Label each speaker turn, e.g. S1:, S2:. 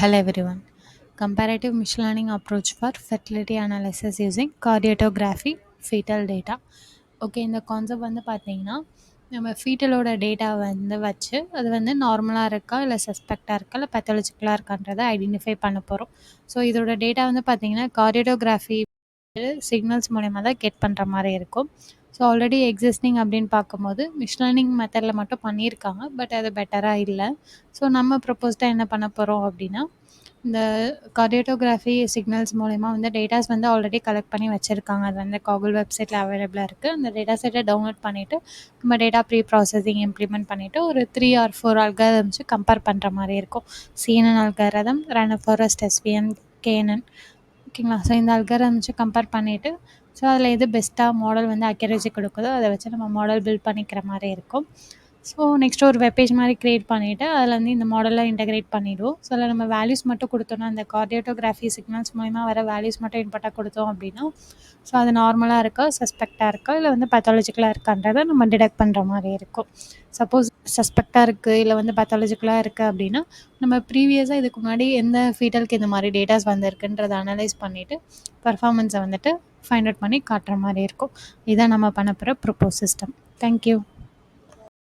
S1: Hello everyone. Comparative machine learning approach for fertility analysis using cardiotography fetal data. Okay, இந்த concept வந்து பார்த்தீங்கன்னா நம்ம ஃபீட்டலோட data வந்து வச்சு அது வந்து நார்மலாக இருக்கா இல்லை சஸ்பெக்டாக இருக்கா இல்லை பேத்தாலஜிக்கலாக இருக்கான்றதை ஐடென்டிஃபை பண்ண போகிறோம். ஸோ இதோட டேட்டா வந்து பார்த்தீங்கன்னா கார்டியோகிராஃபி சிக்னல்ஸ் மூலயமா தான் கெட் பண்ணுற மாதிரி இருக்கும். ஸோ ஆல்ரெடி எக்ஸிஸ்டிங் அப்படின்னு பார்க்கும்போது மிஷின் லேர்னிங் மெத்தடில் மட்டும் பண்ணியிருக்காங்க, பட் அது பெட்டராக இல்லை. ஸோ நம்ம ப்ரப்போஸ்டாக என்ன பண்ண போகிறோம் அப்படின்னா, இந்த கார்டியோகிராஃபி சிக்னல்ஸ் மூலயமா வந்து டேட்டாஸ் வந்து ஆல்ரெடி கலெக்ட் பண்ணி வச்சுருக்காங்க. அது வந்து கூகுள் வெப்சைட்டில் அவைலபிளாக இருக்குது. அந்த டேட்டா செட்டை டவுன்லோட் பண்ணிவிட்டு நம்ம டேட்டா ப்ரீ ப்ராசஸிங் இம்ப்ளிமெண்ட் பண்ணிவிட்டு ஒரு 3 or 4 அல்காரிதம்ஸ் கம்பேர் பண்ணுற மாதிரி இருக்கும். CNN algorithm, random forest, SVM, KNN. ஓகேங்களா? ஸோ இந்த அல்காரிதம்ஸ் கம்பேர் பண்ணிவிட்டு ஸோ அதில் எது பெஸ்ட்டாக மாடல் வந்து அக்யூரசி கொடுக்குதோ அதை வச்சு நம்ம மாடல் பில்ட் பண்ணிக்கிற மாதிரி இருக்கும். ஸோ நெக்ஸ்ட்டு ஒரு வெப்பேஜ் மாதிரி க்ரியேட் பண்ணிவிட்டு அதில் வந்து இந்த மாடலாக இன்டெகிரேட் பண்ணிவிடுவோம். ஸோ அதில் நம்ம வேல்யூஸ் மட்டும் கொடுத்தோன்னா அந்த கார்டியோகிராஃபி சிக்னல்ஸ் மூலிமா வர வேல்யூஸ் மட்டும் இன்புட்டாக கொடுத்தோம் அப்படின்னா ஸோ அது நார்மலாக இருக்கா, சஸ்பெக்டாக இருக்கா, இல்லை வந்து பேத்தாலஜிக்கலாக இருக்கான்றதை நம்ம டிடெக்ட் பண்ணுற மாதிரி இருக்கும். சப்போஸ் சஸ்பெக்டாக இருக்குது இல்லை வந்து பேத்தாலஜிக்கலாக இருக்குது அப்படின்னா நம்ம ப்ரீவியஸாக இதுக்கு முன்னாடி எந்த ஃபீட்டலுக்கு இந்த மாதிரி டேட்டாஸ் வந்திருக்குன்றதை அனலைஸ் பண்ணிவிட்டு பர்ஃபார்மன்ஸை வந்துட்டு ஃபைண்ட் அவுட் பண்ணி காட்டுற மாதிரி இருக்கும். இதான் நம்ம பண்ண போகிற ப்ரொப்போஸ் சிஸ்டம். தேங்க்யூ.